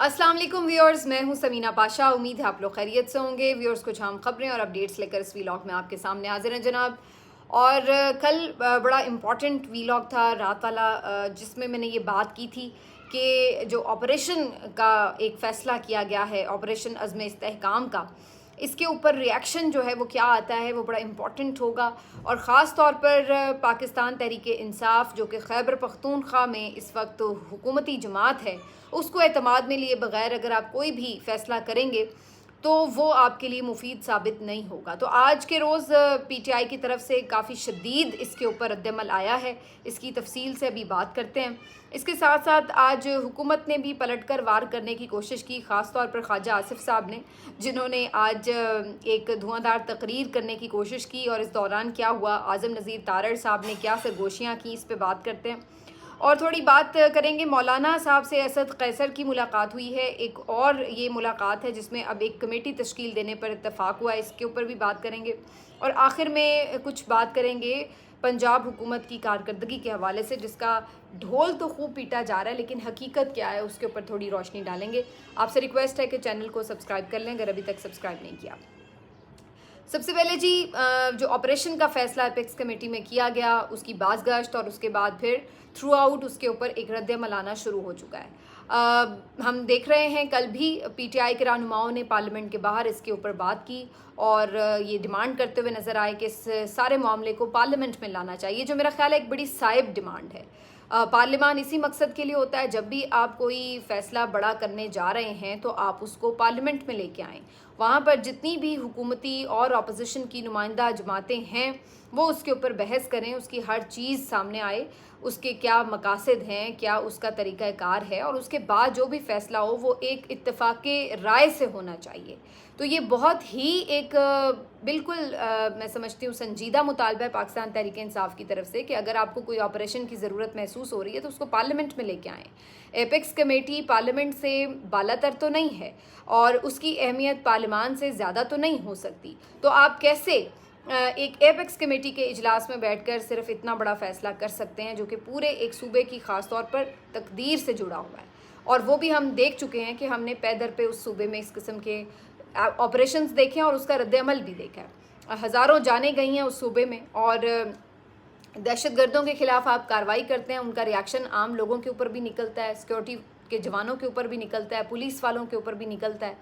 अस्सलाम वालेकुम व्यूअर्स, मैं हूं समीना पाशा। उम्मीद है आप लोग खैरियत से होंगे। व्यूअर्स, कुछ अहम खबरें और अपडेट्स लेकर इस वीलॉग में आपके सामने हाजिर हैं जनाब। और कल बड़ा इम्पॉर्टेंट वीलॉग था रात वाला, जिसमें मैंने ये बात की थी कि जो ऑपरेशन का एक फ़ैसला किया गया है, ऑपरेशन अज़्म इस्तेहकाम का, इसके ऊपर रिएक्शन जो है वो क्या आता है वो बड़ा इम्पॉर्टेंट होगा। और ख़ास तौर पर पाकिस्तान तहरीक इंसाफ जो कि खैबर पख्तूनख्वा में इस वक्त हुकूमती जमात है, उसको एतमाद में लिए बगैर अगर आप कोई भी फ़ैसला करेंगे तो वो आपके लिए मुफीद साबित नहीं होगा। तो आज के रोज़ पीटीआई की तरफ से काफ़ी शदीद इसके ऊपर रद्दमल आया है। इसकी तफसील से अभी बात करते हैं। इसके साथ साथ आज हुकूमत ने भी पलट कर वार करने की कोशिश की, ख़ास तौर पर ख्वाजा आसिफ साहब ने, जिन्होंने आज एक धुआंधार तकरीर करने की कोशिश की। और इस दौरान क्या हुआ, आज़म नज़ीर तारड़ साहब ने क्या सरगोशियाँ की, इस पर बात करते हैं। और थोड़ी बात करेंगे मौलाना साहब से असद कैसर की मुलाकात हुई है, एक और ये मुलाकात है जिसमें अब एक कमेटी तश्कील देने पर इत्तफाक हुआ है, इसके ऊपर भी बात करेंगे। और आखिर में कुछ बात करेंगे पंजाब हुकूमत की कारकर्दगी के हवाले से, जिसका ढोल तो खूब पीटा जा रहा है लेकिन हकीकत क्या है उसके ऊपर थोड़ी रोशनी डालेंगे। आपसे रिक्वेस्ट है कि चैनल को सब्सक्राइब कर लें अगर अभी तक सब्सक्राइब नहीं किया। सबसे पहले जी, जो ऑपरेशन का फ़ैसला एपेक्स कमेटी में किया गया, उसकी बाज़गश्त और उसके बाद फिर थ्रू आउट उसके ऊपर एक रद्द-ए-अमल आना शुरू हो चुका है। हम देख रहे हैं कल भी पीटीआई के रहनुमाओं ने पार्लियामेंट के बाहर इसके ऊपर बात की और ये डिमांड करते हुए नज़र आए कि इस सारे मामले को पार्लियामेंट में लाना चाहिए, जो मेरा ख्याल है एक बड़ी साइब डिमांड है। पार्लियामान इसी मकसद के लिए होता है, जब भी आप कोई फ़ैसला बड़ा करने जा रहे हैं तो आप उसको पार्लियामेंट में लेके आएँ। वहाँ पर जितनी भी हुकूमती और अपोजिशन की नुमाइंदा जमातें हैं वो उसके ऊपर बहस करें, उसकी हर चीज़ सामने आए, उसके क्या मकासद हैं, क्या उसका तरीक़ाकार है, और उसके बाद जो भी फ़ैसला हो वो एक इत्तेफ़ाक़े राय से होना चाहिए। तो ये बहुत ही एक बिल्कुल मैं समझती हूँ संजीदा मुतालबा है पाकिस्तान तहरीक इंसाफ की तरफ से कि अगर आपको कोई ऑपरेशन की ज़रूरत महसूस हो रही है तो उसको पार्लियामेंट में लेके आएँ। एपेक्स कमेटी पार्लियामेंट से बालातर तो नहीं है और उसकी अहमियत पार्लियामान से ज़्यादा तो नहीं हो सकती। तो आप कैसे एक एपेक्स कमेटी के इजलास में बैठकर सिर्फ इतना बड़ा फ़ैसला कर सकते हैं जो कि पूरे एक सूबे की ख़ास तौर पर तकदीर से जुड़ा हुआ है। और वो भी हम देख चुके हैं कि हमने पै दर पे उस सूबे में इस किस्म के ऑपरेशंस देखे हैं और उसका रद्द-ए-अमल भी देखा है। हज़ारों जानें गई हैं उस सूबे में, और दहशतगर्दों के ख़िलाफ़ आप कार्रवाई करते हैं, उनका रिएक्शन आम लोगों के ऊपर भी निकलता है, सिक्योरिटी के जवानों के ऊपर भी निकलता है, पुलिस वालों के ऊपर भी निकलता है।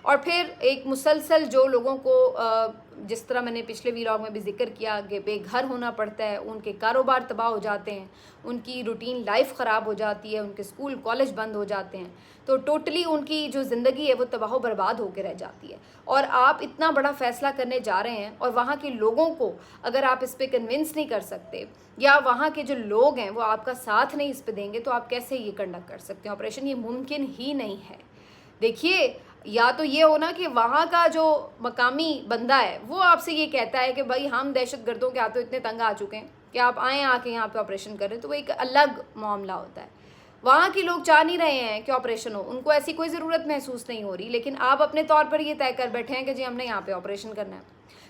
और फिर एक मुसलसल जो लोगों को जिस तरह मैंने पिछले वीलॉग में भी जिक्र किया कि बेघर होना पड़ता है, उनके कारोबार तबाह हो जाते हैं, उनकी रूटीन लाइफ ख़राब हो जाती है, उनके स्कूल कॉलेज बंद हो जाते हैं, तो टोटली उनकी जो ज़िंदगी है वो तबाह बर्बाद होकर रह जाती है। और आप इतना बड़ा फ़ैसला करने जा रहे हैं और वहाँ के लोगों को अगर आप इस पर कन्विंस नहीं कर सकते या वहाँ के जो लोग हैं वो आपका साथ नहीं इस पर देंगे, तो आप कैसे ये कंडक्ट कर सकते हैं ऑपरेशन? ये मुमकिन ही नहीं है। देखिए, या तो ये हो ना कि वहाँ का जो मकामी बंदा है वो आपसे ये कहता है कि भाई हम दहशतगर्दों के हाथों इतने तंग आ चुके हैं कि आप आएँ आके यहाँ पे ऑपरेशन करें, तो वो एक अलग मामला होता है। वहाँ के लोग चाह नहीं रहे हैं कि ऑपरेशन हो, उनको ऐसी कोई ज़रूरत महसूस नहीं हो रही, लेकिन आप अपने तौर पर ये तय कर बैठे हैं कि जी हमने यहाँ पे ऑपरेशन करना है।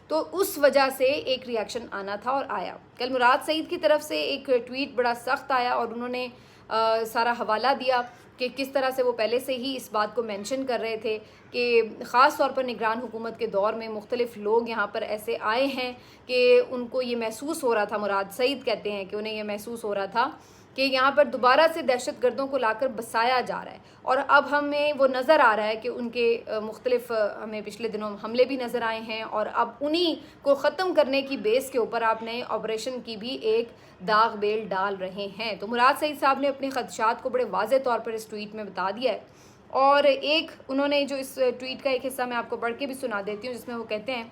तो उस वजह से एक रिएक्शन आना था और आया। कल मुराद सईद की तरफ से एक ट्वीट बड़ा सख्त आया और उन्होंने सारा हवाला दिया कि किस तरह से वो पहले से ही इस बात को मेंशन कर रहे थे कि ख़ास तौर पर निगरान हुकूमत के दौर में मुख्तलिफ़ लोग यहाँ पर ऐसे आए हैं कि उनको ये महसूस हो रहा था, मुराद सईद कहते हैं कि उन्हें ये महसूस हो रहा था कि यहाँ पर दोबारा से दहशतगर्दों को लाकर बसाया जा रहा है। और अब हमें वो नज़र आ रहा है कि उनके मुख्तलिफ़ हमें पिछले दिनों हमले भी नज़र आए हैं और अब उन्हीं को ख़त्म करने की बेस के ऊपर आप नए ऑपरेशन की भी एक दाग बेल डाल रहे हैं। तो मुराद सईद साहब ने अपने ख़दशात को बड़े वाज़े तौर पर इस ट्वीट में बता दिया है। और एक उन्होंने जो इस ट्वीट का एक हिस्सा मैं आपको पढ़ के भी सुना देती हूँ, जिसमें वो कहते हैं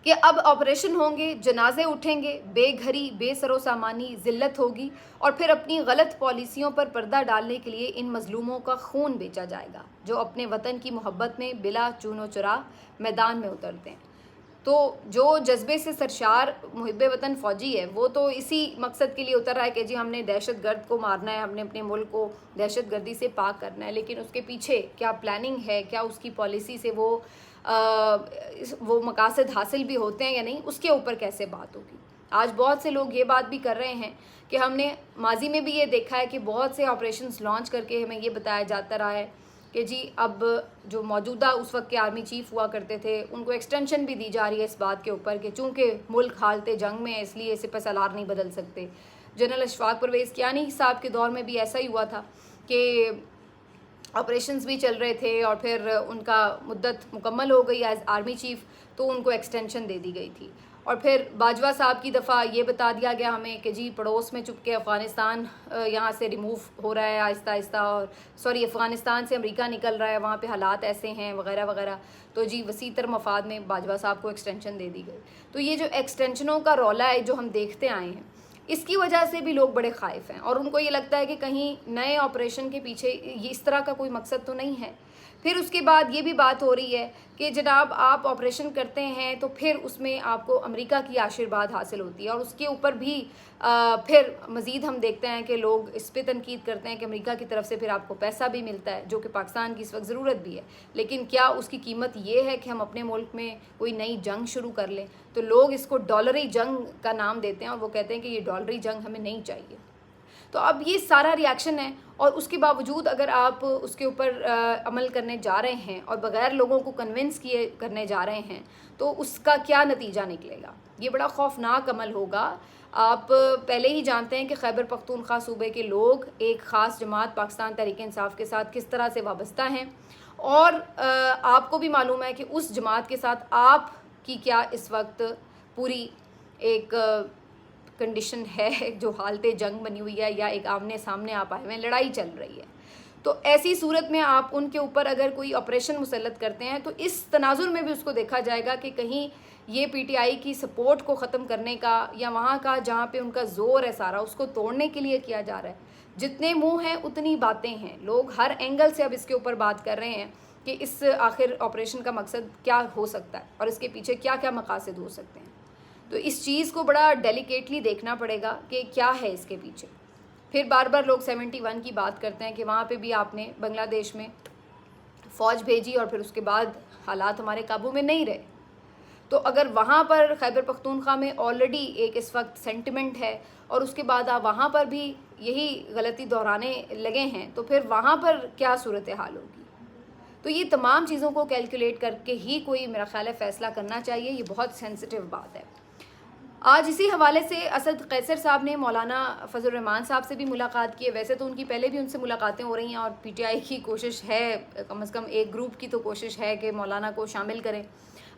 कि अब ऑपरेशन होंगे, जनाजे उठेंगे, बेघरी, बेसरो सामानी, ज़िल्लत होगी और फिर अपनी गलत पॉलिसियों पर पर्दा डालने के लिए इन मज़लूमों का खून बेचा जाएगा जो अपने वतन की मोहब्बत में बिला चूनो चुरा मैदान में उतरते हैं। तो जो जज्बे से सरशार मुहिब्बे वतन फ़ौजी है वो तो इसी मकसद के लिए उतर रहा है कि जी हमने दहशतगर्द को मारना है, हमने अपने मुल्क को दहशतगर्दी से पाक करना है, लेकिन उसके पीछे क्या प्लानिंग है, क्या उसकी पॉलिसी से वो मकासद हासिल भी होते हैं या नहीं, उसके ऊपर कैसे बात होगी। आज बहुत से लोग ये बात भी कर रहे हैं कि हमने माजी में भी ये देखा है कि बहुत से ऑपरेशंस लॉन्च करके हमें ये बताया जाता रहा है कि जी अब जो मौजूदा उस वक्त के आर्मी चीफ हुआ करते थे उनको एक्सटेंशन भी दी जा रही है इस बात के ऊपर कि चूँकि मुल्क हालते जंग में है इसलिए सिपह सलार नहीं बदल सकते। जनरल अशफाक परवेज़ कियानी साहब के दौर में भी ऐसा ही हुआ था कि ऑपरेशंस भी चल रहे थे और फिर उनका मुद्दत मुकम्मल हो गई एज आर्मी चीफ तो उनको एक्सटेंशन दे दी गई थी। और फिर बाजवा साहब की दफ़ा ये बता दिया गया हमें कि जी पड़ोस में चुपके अफ़गानिस्तान यहाँ से रिमूव हो रहा है आहिस्ता आहिस्ता, और सॉरी अफ़गानिस्तान से अमेरिका निकल रहा है, वहाँ पे हालात ऐसे हैं वगैरह वगैरह। तो जी वसीतर मफाद में बाजवा साहब को एक्सटेंशन दे दी गई। तो ये जो एक्सटेंशनों का रौला है जो हम देखते आए हैं इसकी वजह से भी लोग बड़े ख़ाइफ़ हैं और उनको ये लगता है कि कहीं नए ऑपरेशन के पीछे ये इस तरह का कोई मकसद तो नहीं है। फिर उसके बाद ये भी बात हो रही है कि जनाब आप ऑपरेशन करते हैं तो फिर उसमें आपको अमेरिका की आशीर्वाद हासिल होती है और उसके ऊपर भी फिर मज़ीद हम देखते हैं कि लोग इस पर तनकीद करते हैं कि अमेरिका की तरफ से फिर आपको पैसा भी मिलता है जो कि पाकिस्तान की इस वक्त ज़रूरत भी है, लेकिन क्या उसकी कीमत ये है कि हम अपने मुल्क में कोई नई जंग शुरू कर लें? तो लोग इसको डॉलरी जंग का नाम देते हैं और वो कहते हैं कि ये डॉलरी जंग हमें नहीं चाहिए। तो अब ये सारा रिएक्शन है और उसके बावजूद अगर आप उसके ऊपर अमल करने जा रहे हैं और बग़ैर लोगों को कन्विंस किए करने जा रहे हैं तो उसका क्या नतीजा निकलेगा? ये बड़ा खौफनाक अमल होगा। आप पहले ही जानते हैं कि खैबर पख्तूनख्वा सूबे के लोग एक ख़ास जमात पाकिस्तान तहरीक इंसाफ के साथ किस तरह से वाबस्ता हैं और आपको भी मालूम है कि उस जमात के साथ आपकी क्या इस वक्त पूरी एक कंडीशन है जो हालते जंग बनी हुई है या एक आमने सामने आप आए हुए हैं, लड़ाई चल रही है। तो ऐसी सूरत में आप उनके ऊपर अगर कोई ऑपरेशन मुसल्लत करते हैं तो इस तनाजुर में भी उसको देखा जाएगा कि कहीं ये पीटीआई की सपोर्ट को ख़त्म करने का या वहाँ का जहाँ पे उनका ज़ोर है सारा उसको तोड़ने के लिए किया जा रहा है। जितने मुँह हैं उतनी बातें हैं, लोग हर एंगल से अब इसके ऊपर बात कर रहे हैं कि इस आखिर ऑपरेशन का मकसद क्या हो सकता है और इसके पीछे क्या क्या मकासद हो सकते हैं। तो इस चीज़ को बड़ा डेलिकेटली देखना पड़ेगा कि क्या है इसके पीछे। फिर बार बार लोग 71 की बात करते हैं कि वहाँ पे भी आपने बांग्लादेश में फ़ौज भेजी और फिर उसके बाद हालात हमारे काबू में नहीं रहे। तो अगर वहाँ पर खैबर पख्तूनख्वा में ऑलरेडी एक इस वक्त सेंटिमेंट है और उसके बाद आप वहाँ पर भी यही गलती दोहराने लगे हैं तो फिर वहाँ पर क्या सूरत हाल होगी? तो ये तमाम चीज़ों को कैलकुलेट करके ही कोई मेरा ख्याल है फ़ैसला करना चाहिए। ये बहुत सेंसिटिव बात है। आज इसी हवाले से असद कैसर साहब ने मौलाना फजल रहमान साहब से भी मुलाकात की है। वैसे तो उनकी पहले भी उनसे मुलाकातें हो रही हैं और पीटीआई की कोशिश है, कम से कम एक ग्रुप की तो कोशिश है कि मौलाना को शामिल करें।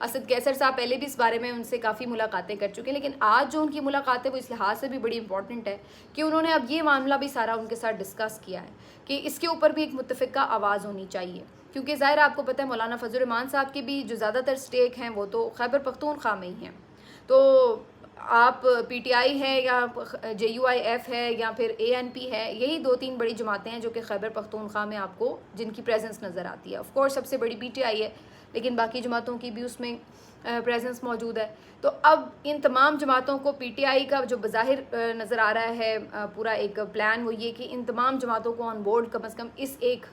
असद कैसर साहब पहले भी इस बारे में उनसे काफ़ी मुलाकातें कर चुके हैं, लेकिन आज जो उनकी मुलाकात है वो इस लिहाज से भी बड़ी इंपॉर्टेंट है कि उन्होंने अब ये मामला भी सारा उनके साथ डिस्कस किया है कि इसके ऊपर भी एक मुत्तफ़िका आवाज़ होनी चाहिए, क्योंकि ज़ाहिर आपको पता है मौलाना फजल रहमान साहब के भी जो ज़्यादातर स्टेक हैं वो तो खैबर पख्तूनख्वा में ही हैं। तो आप पीटीआई है या JUIF है या फिर ANP है, यही 2-3 बड़ी जमातें हैं जो कि खैबर पख्तूनख्वा में आपको जिनकी प्रेजेंस नज़र आती है। ऑफ कोर्स सबसे बड़ी PTI है, लेकिन बाकी जमातों की भी उसमें प्रेजेंस मौजूद है। तो अब इन तमाम जमातों को PTI का जो बज़ाहिर नज़र आ रहा है पूरा एक प्लान वो ये कि इन तमाम जमातों को ऑन बोर्ड कम से कम इस एक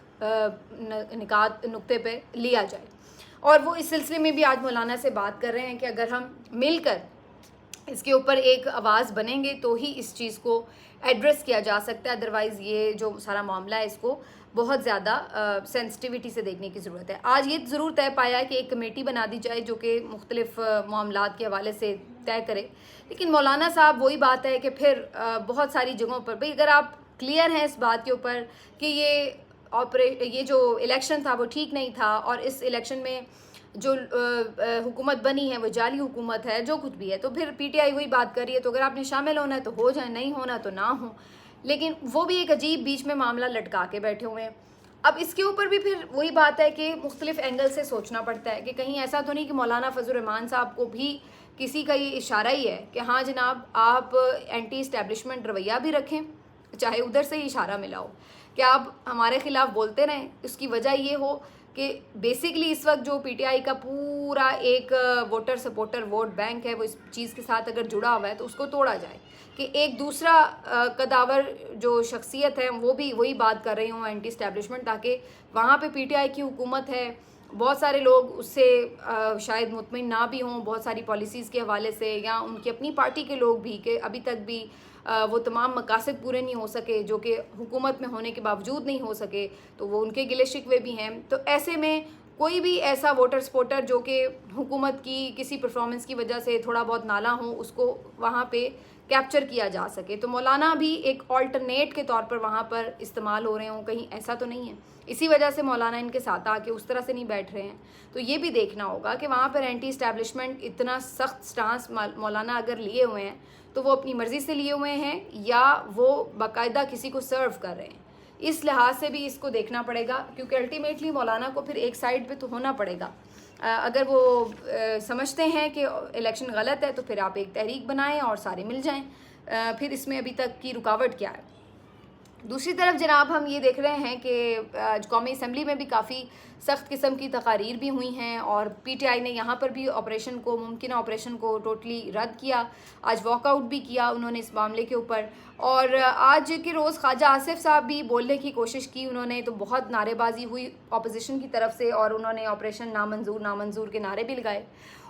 नुक्ते पे लिया जाए। और वो इस सिलसिले में भी आज मौलाना से बात कर रहे हैं कि अगर हम मिलकर इसके ऊपर एक आवाज़ बनेंगे तो ही इस चीज़ को एड्रेस किया जा सकता है, अदरवाइज़ ये जो सारा मामला है इसको बहुत ज़्यादा सेंसिटिविटी से देखने की ज़रूरत है। आज ये ज़रूर तय पाया है कि एक कमेटी बना दी जाए जो कि मुख्तलिफ मामलात के हवाले से तय करे, लेकिन मौलाना साहब वही बात है कि फिर बहुत सारी जगहों पर भाई अगर आप क्लियर हैं इस बात के ऊपर कि ये जो इलेक्शन था वो ठीक नहीं था और इस इलेक्शन में जो हुकूमत बनी है वो जाली हुकूमत है, जो कुछ भी है, तो फिर PTI वही बात कर रही है। तो अगर आपने शामिल होना है तो हो जाए, नहीं होना तो ना हो, लेकिन वो भी एक अजीब बीच में मामला लटका के बैठे हुए हैं। अब इसके ऊपर भी फिर वही बात है कि मुख्तलिफ एंगल से सोचना पड़ता है कि कहीं ऐसा तो नहीं कि मौलाना फजल रहमान साहब को भी किसी का ये इशारा ही है कि हाँ जनाब आप एंटी इस्टेब्लिशमेंट रवैया भी रखें, चाहे उधर से ही इशारा मिला हो कि आप हमारे ख़िलाफ़ बोलते रहें। उसकी वजह ये हो कि बेसिकली इस वक्त जो PTI का पूरा एक वोटर सपोर्टर वोट बैंक है वो इस चीज़ के साथ अगर जुड़ा हुआ है तो उसको तोड़ा जाए कि एक दूसरा कदावर जो शख्सियत है वो भी वही बात कर रही हूँ एंटी इस्टेब्लिशमेंट, ताकि वहाँ पे PTI की हुकूमत है बहुत सारे लोग उससे शायद मुतमिन ना भी हों, बहुत सारी पॉलिसीज़ के हवाले से, या उनकी अपनी पार्टी के लोग भी, कि अभी तक भी वो तमाम मकासद पूरे नहीं हो सके जो कि हुकूमत में होने के बावजूद नहीं हो सके, तो वो उनके गिले शिकवे भी हैं। तो ऐसे में कोई भी ऐसा वोटर सपोर्टर जो कि हुकूमत की किसी परफॉर्मेंस की वजह से थोड़ा बहुत नाला हो, उसको वहाँ पे कैप्चर किया जा सके। तो मौलाना भी एक ऑल्टरनेट के तौर पर वहाँ पर इस्तेमाल हो रहे हों, कहीं ऐसा तो नहीं है। इसी वजह से मौलाना इनके साथ आके उस तरह से नहीं बैठ रहे हैं। तो ये भी देखना होगा कि वहाँ पर एंटी इस्टेब्लिशमेंट इतना सख्त स्टांस मौलाना अगर लिए हुए हैं तो वो अपनी मर्ज़ी से लिए हुए हैं या वो बाकायदा किसी को सर्व कर रहे हैं। इस लिहाज से भी इसको देखना पड़ेगा, क्योंकि अल्टीमेटली मौलाना को फिर एक साइड पे तो होना पड़ेगा। अगर वो समझते हैं कि इलेक्शन गलत है तो फिर आप एक तहरीक बनाएं और सारे मिल जाएं। फिर इसमें अभी तक की रुकावट क्या है। दूसरी तरफ जनाब हम ये देख रहे हैं कि कौमी असम्बली में भी काफ़ी सख्त किस्म की तकारीर भी हुई हैं और पीटीआई ने यहाँ पर भी ऑपरेशन को, मुमकिन ऑपरेशन को टोटली रद्द किया। आज वॉकआउट भी किया उन्होंने इस मामले के ऊपर। और आज के रोज़ ख्वाजा आसिफ साहब भी बोलने की कोशिश की उन्होंने, तो बहुत नारेबाजी हुई अपोजिशन की तरफ से और उन्होंने ऑपरेशन नामंजूर नामंजूर के नारे भी लगाए।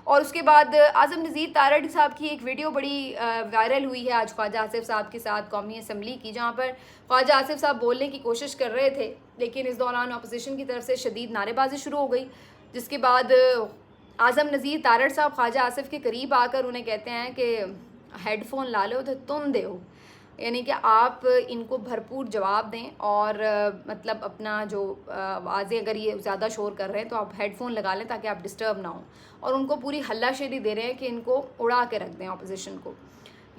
और उसके बाद आज़म नज़ीर तारड़ साहब की एक वीडियो बड़ी वायरल हुई है आज ख्वाजा आसिफ साहब के साथ कौमी असम्बली की, जहाँ पर ख्वाजा आसिफ साहब बोलने की कोशिश कर रहे थे, लेकिन इस दौरान अपोजिशन की तरफ से शदीद नारेबाजी शुरू हो गई। जिसके बाद आज़म नज़ीर तारड़ साहब ख्वाजा आसिफ के करीब आकर उन्हें कहते हैं कि हेडफोन ला लो तो तुम दो, यानी कि आप इनको भरपूर जवाब दें और मतलब अपना जो आवाज़ें अगर ये ज़्यादा शोर कर रहे हैं तो आप हेडफोन लगा लें ताकि आप डिस्टर्ब ना हो। और उनको पूरी हल्लाशेरी दे रहे हैं कि इनको उड़ा के रख दें अपोजिशन को।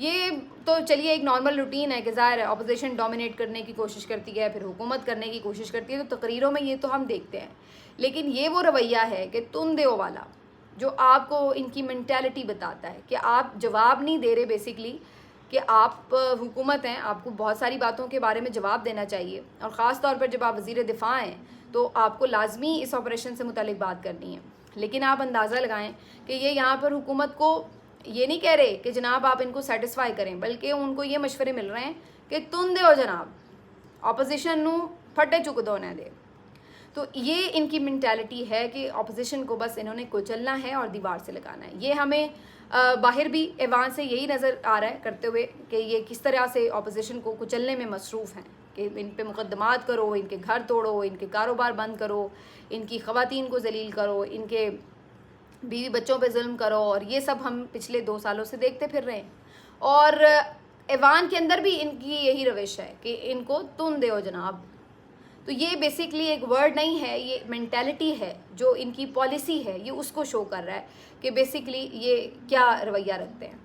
ये तो चलिए एक नॉर्मल रूटीन है कि ज़ाहिर है अपोजिशन डोमिनेट करने की कोशिश करती है, फिर हुकूमत करने की कोशिश करती है, तो तकरीरों में ये तो हम देखते हैं। लेकिन ये वो रवैया है कि तुम दो वाला, जो आपको इनकी मेंटालिटी बताता है कि आप जवाब नहीं दे रहे बेसिकली, कि आप हुकूमत हैं, आपको बहुत सारी बातों के बारे में जवाब देना चाहिए। और ख़ास तौर पर जब आप वज़ीर दिफ़ा हैं तो आपको लाजमी इस ऑपरेशन से मुतालिक बात करनी है। लेकिन आप अंदाज़ा लगाएं कि ये यहाँ पर हुकूमत को ये नहीं कह रहे कि जनाब आप इनको सेटिस्फाई करें, बल्कि उनको ये मशवरे मिल रहे हैं कि तुम दो जनाब अपोजिशन नू फटे चुक दो न दे। तो ये इनकी मेंटालिटी है कि अपोजिशन को बस इन्होंने कुचलना है और दीवार से लगाना है। ये हमें बाहर भी ऐवान से यही नज़र आ रहा है करते हुए कि ये किस तरह से अपोजिशन को कुचलने में मसरूफ़ हैं कि इन पे मुकदमात करो, इनके घर तोड़ो, इनके कारोबार बंद करो, इनकी ख़वातीन को जलील करो, इनके बीवी बच्चों पे जुल्म करो। और ये सब हम पिछले 2 सालों से देखते फिर रहे हैं। और ऐवान के अंदर भी इनकी यही रविश है कि इनको तुम दो जनाब। तो ये बेसिकली एक वर्ड नहीं है, ये मेंटालिटी है जो इनकी पॉलिसी है, ये उसको शो कर रहा है कि बेसिकली ये क्या रवैया रखते हैं।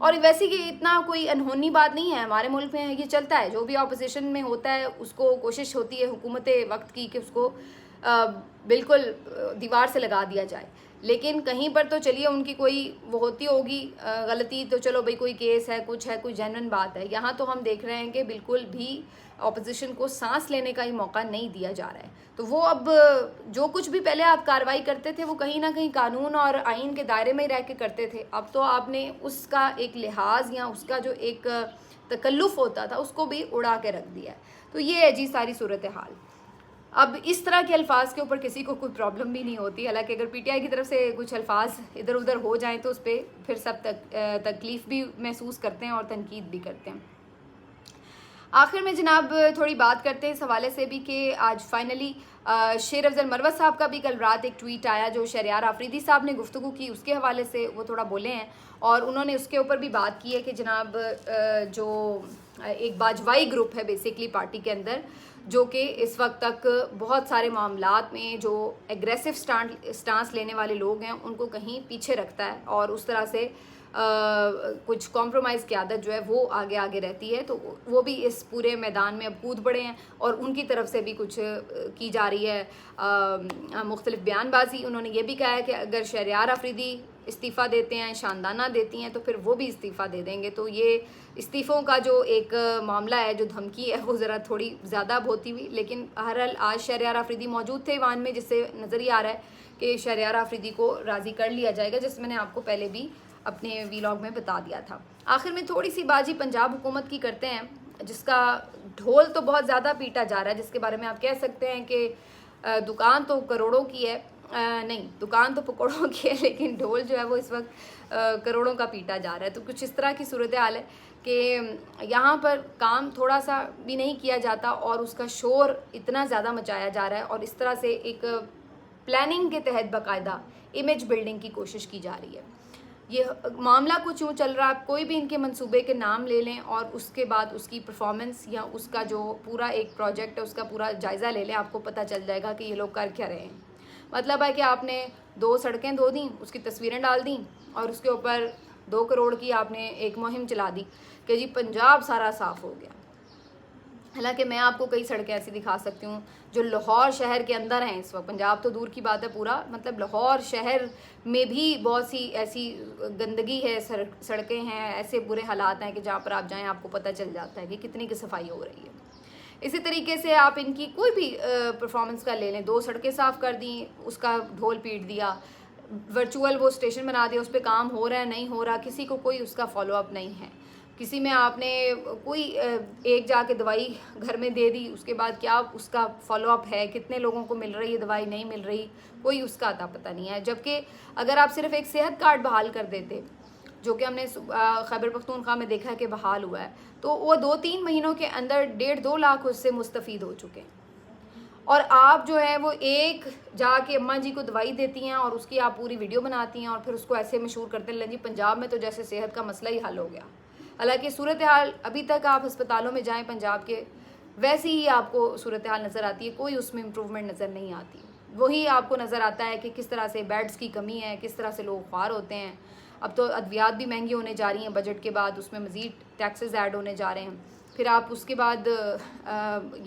और वैसे कि इतना कोई अनहोनी बात नहीं है, हमारे मुल्क में ये चलता है। जो भी अपोजिशन में होता है उसको कोशिश होती है हुकूमत वक्त की कि उसको बिल्कुल दीवार से लगा दिया जाए। लेकिन कहीं पर तो चलिए उनकी कोई वो होती होगी गलती, तो चलो भाई कोई केस है, कुछ है, कोई जेन्युइन बात है। यहाँ तो हम देख रहे हैं कि बिल्कुल भी अपोजिशन को सांस लेने का ही मौका नहीं दिया जा रहा है। तो वो अब जो कुछ भी पहले आप कार्रवाई करते थे वो कहीं ना कहीं कानून और आइन के दायरे में ही रह के करते थे। अब तो आपने उसका एक लिहाज या उसका जो एक तकल्लुफ़ होता था उसको भी उड़ा के रख दिया है। तो ये है जी सारी सूरत हाल। अब इस तरह के अल्फाज के ऊपर किसी को कोई प्रॉब्लम भी नहीं होती। हालांकि अगर पीटीआई की तरफ से कुछ अल्फाज इधर उधर हो जाएं तो उस पर फिर सब तकलीफ़ भी महसूस करते हैं और तनकीद भी करते हैं। आखिर में जनाब थोड़ी बात करते हैं इस हवाले से भी कि आज फाइनली शेर अफजल मरवत साहब का भी कल रात एक ट्वीट आया जो शहरयार आफरीदी साहब ने गुफ्तगू की, उसके हवाले से वो थोड़ा बोले हैं और उन्होंने उसके ऊपर भी बात की है कि जनाब जो एक बाजवाई ग्रुप है बेसिकली पार्टी के अंदर, जो कि इस वक्त तक बहुत सारे मामलात में जो एग्रेसिव स्टांस लेने वाले लोग हैं उनको कहीं पीछे रखता है और उस तरह से कुछ कॉम्प्रोमाइज़ की आदत जो है वो आगे आगे रहती है। तो वो भी इस पूरे मैदान में अब कूद पड़े हैं और उनकी तरफ से भी कुछ की जा रही है मुख्तलिफ बयानबाजी। उन्होंने ये भी कहा है कि अगर शहरयार आफरीदी इस्तीफ़ा देते हैं, शानदाना देती हैं, तो फिर वो भी इस्तीफ़ा दे देंगे। तो ये इस्तीफ़ों का जो एक मामला है, जो धमकी है, वो ज़रा थोड़ी ज़्यादा होती हुई। लेकिन बहरहाल आज शहरयार आफरीदी मौजूद थे ईवान में, जिससे नज़र ही आ रहा है कि शहरयार आफरीदी को राज़ी कर लिया जाएगा, जिस मैंने आपको पहले भी अपने वीलॉग में बता दिया था। आखिर में थोड़ी सी बाजी पंजाब हुकूमत की करते हैं, जिसका ढोल तो बहुत ज़्यादा पीटा जा रहा है, जिसके बारे में आप कह सकते हैं कि दुकान तो करोड़ों की है नहीं, दुकान तो पकौड़ों की है, लेकिन ढोल जो है वो इस वक्त करोड़ों का पीटा जा रहा है। तो कुछ इस तरह की सूरत हाल है कि यहाँ पर काम थोड़ा सा भी नहीं किया जाता और उसका शोर इतना ज़्यादा मचाया जा रहा है, और इस तरह से एक प्लानिंग के तहत बाकायदा इमेज बिल्डिंग की कोशिश की जा रही है। ये मामला कुछ यूँ चल रहा है, आप कोई भी इनके मंसूबे के नाम ले लें और उसके बाद उसकी परफॉर्मेंस या उसका जो पूरा एक प्रोजेक्ट है उसका पूरा जायज़ा ले लें, आपको पता चल जाएगा कि ये लोग कर क्या रहे हैं। मतलब है कि आपने 2 सड़कें धो दी, उसकी तस्वीरें डाल दी और उसके ऊपर 2 करोड़ की आपने एक मुहिम चला दी कि जी पंजाब सारा साफ़ हो गया। हालांकि मैं आपको कई सड़कें ऐसी दिखा सकती हूँ जो लाहौर शहर के अंदर हैं इस वक्त, पंजाब तो दूर की बात है, पूरा मतलब लाहौर शहर में भी बहुत सी ऐसी गंदगी है, सड़कें हैं, ऐसे बुरे हालात हैं कि जहाँ पर आप जाएं आपको पता चल जाता है कि कितनी की सफाई हो रही है। इसी तरीके से आप इनकी कोई भी परफॉर्मेंस का ले लें, 2 सड़कें साफ़ कर दी, उसका ढोल पीट दिया, वर्चुअल वो स्टेशन बना दिया, उस पर काम हो रहा है नहीं हो रहा, किसी को कोई उसका फॉलोअप नहीं है। किसी में आपने कोई एक जाके दवाई घर में दे दी, उसके बाद क्या उसका फॉलोअप है, कितने लोगों को मिल रही है दवाई, नहीं मिल रही, कोई उसका अता पता नहीं है। जबकि अगर आप सिर्फ एक सेहत कार्ड बहाल कर देते, जो कि हमने खैबर पख्तूनख्वा में देखा है कि बहाल हुआ है, तो वो 2-3 महीनों के अंदर 1.5-2 लाख उससे मुस्तफ़ीद हो चुके हैं। और आप जो है वो एक जाके अम्मा जी को दवाई देती हैं और उसकी आप पूरी वीडियो बनाती हैं और फिर उसको ऐसे मशहूर करते हैं जी पंजाब में तो जैसे सेहत का मसला ही हल हो गया। हालांकि सूरत हाल अभी तक आप अस्पतालों में जाएं पंजाब के, वैसी ही आपको सूरत हाल नज़र आती है, कोई उसमें इम्प्रूवमेंट नज़र नहीं आती। वही आपको नज़र आता है कि किस तरह से बेड्स की कमी है, किस तरह से लोग ख्वार होते हैं। अब तो अद्वियात भी महंगी होने जा रही हैं बजट के बाद, उसमें मज़ीद टैक्सेस ऐड होने जा रहे हैं। फिर आप उसके बाद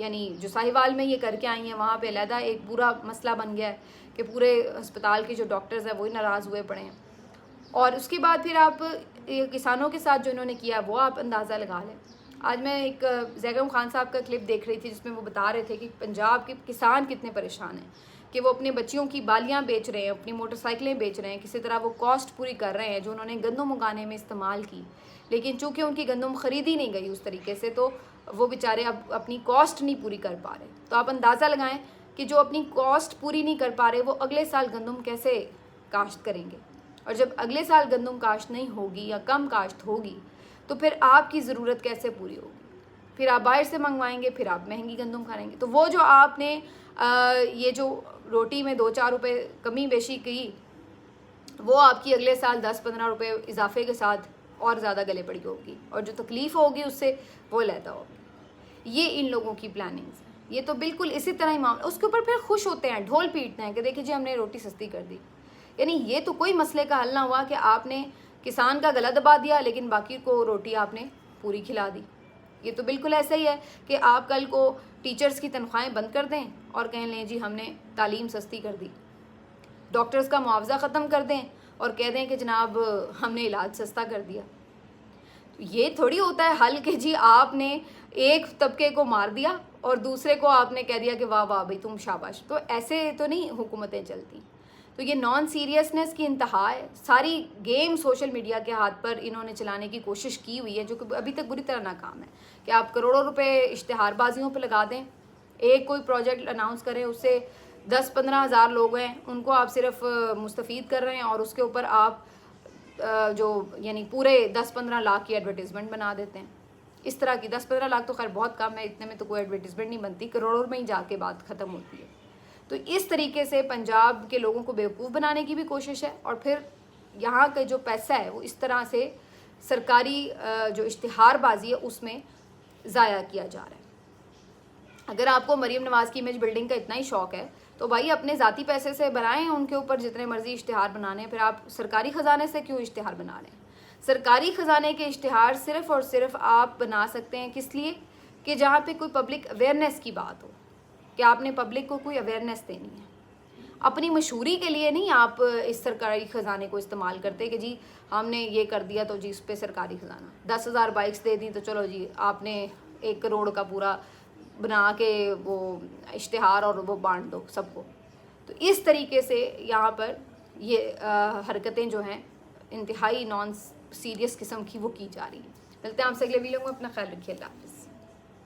यानी जो साहिवाल में ये करके आई हैं वहाँ पे अलहदा एक पूरा मसला बन गया है कि पूरे अस्पताल के जो डॉक्टर्स हैं वही नाराज़ हुए पड़े हैं। और उसके बाद फिर आप किसानों के साथ जो इन्होंने किया वो आप अंदाज़ा लगा लें। आज मैं एक जैगम खान साहब का क्लिप देख रही थी जिसमें वो बता रहे थे कि पंजाब के किसान कितने परेशान हैं कि वो अपने बच्चियों की बालियाँ बेच रहे हैं, अपनी मोटरसाइकिलें बेच रहे हैं, किसी तरह वो कॉस्ट पूरी कर रहे हैं जो उन्होंने गंदम उगाने में इस्तेमाल की, लेकिन चूँकि उनकी गंदम ख़रीदी नहीं गई उस तरीके से तो वो बेचारे अब अपनी कॉस्ट नहीं पूरी कर पा रहे। तो आप अंदाज़ा लगाएं कि जो अपनी कॉस्ट पूरी नहीं कर पा रहे वो अगले साल गंदम कैसे काश्त करेंगे, और जब अगले साल गंदम काश्त नहीं होगी या कम काश्त होगी तो फिर आपकी ज़रूरत कैसे पूरी होगी, फिर आप बाहर से मंगवाएंगे, फिर आप महंगी गंदम खाएंगे। तो वो जो आपने ये जो रोटी में 2-4 रुपये कमी बेशी की, वो आपकी अगले साल 10-15 रुपये इजाफे के साथ और ज़्यादा गले पड़ी होगी, और जो तकलीफ़ होगी उससे वो लहदा होगी। ये इन लोगों की प्लानिंग्स हैं। ये तो बिल्कुल इसी तरह ही मामला, उसके ऊपर फिर खुश होते हैं, ढोल पीटते हैं कि देखिए जी हमने रोटी सस्ती कर दी। यानी ये तो कोई मसले का हल ना हुआ कि आपने किसान का गला दबा दिया लेकिन बाकी को रोटी आपने पूरी खिला दी। ये तो बिल्कुल ऐसा ही है कि आप कल को टीचर्स की तनख्वाहें बंद कर दें और कह लें जी हमने तालीम सस्ती कर दी, डॉक्टर्स का मुआवजा ख़त्म कर दें और कह दें कि जनाब हमने इलाज सस्ता कर दिया। तो ये थोड़ी होता है हल कि जी आपने एक तबके को मार दिया और दूसरे को आपने कह दिया कि वाह वाह भाई तुम शाबाश। तो ऐसे तो नहीं हुकूमतें चलती। तो ये नॉन सीरियसनेस की इंतहा है। सारी गेम सोशल मीडिया के हाथ पर इन्होंने चलाने की कोशिश की हुई है जो कि अभी तक बुरी तरह नाकाम है कि आप करोड़ों रुपए इश्तिहारबाजियों पर लगा दें, एक कोई प्रोजेक्ट अनाउंस करें, उससे 10-15 हज़ार लोग हैं उनको आप सिर्फ मुस्तफ़ीद कर रहे हैं और उसके ऊपर आप जो यानी पूरे 10-15 लाख की एडवर्टीज़मेंट बना देते हैं। इस तरह की 10-15 लाख तो खैर बहुत कम है, इतने में तो कोई एडवर्टीज़मेंट नहीं बनती, करोड़ों में ही जाके बात ख़त्म होती है। तो इस तरीके से पंजाब के लोगों को बेवकूफ़ बनाने की भी कोशिश है और फिर यहाँ का जो पैसा है वो इस तरह से सरकारी जो इश्तिहारबाजी है उसमें ज़ाया किया जा रहा है। अगर आपको मरीम नवाज़ की इमेज बिल्डिंग का इतना ही शौक़ है तो भाई अपने ज़ाती पैसे से बनाएं, उनके ऊपर जितने मर्जी इश्तिहार बनाने हैं। फिर आप सरकारी ख़जाने से क्यों इश्तिहार बना रहे हैं? सरकारी ख़जाने के इश्तिहार सिर्फ़ और सिर्फ आप बना सकते हैं किस लिए कि जहाँ पे कोई पब्लिक अवेयरनेस की बात हो, कि आपने पब्लिक को कोई अवेयरनेस देनी है, अपनी मशहूरी के लिए नहीं आप इस सरकारी ख़जाने को इस्तेमाल करते कि जी हमने ये कर दिया तो जी इस पर सरकारी ख़जाना 10,000 बाइक्स दे दी तो चलो जी आपने 1 करोड़ का पूरा बना के वो इश्तिहार और वो बांट दो सबको। तो इस तरीके से यहाँ पर ये हरकतें जो हैं इंतहाई नॉन सीरियस किस्म की वो की जा रही हैं। मिलते हैं आपसे अगले वीडियो में, अपना ख्याल रखिए, अल्लाह हाफ़िज़।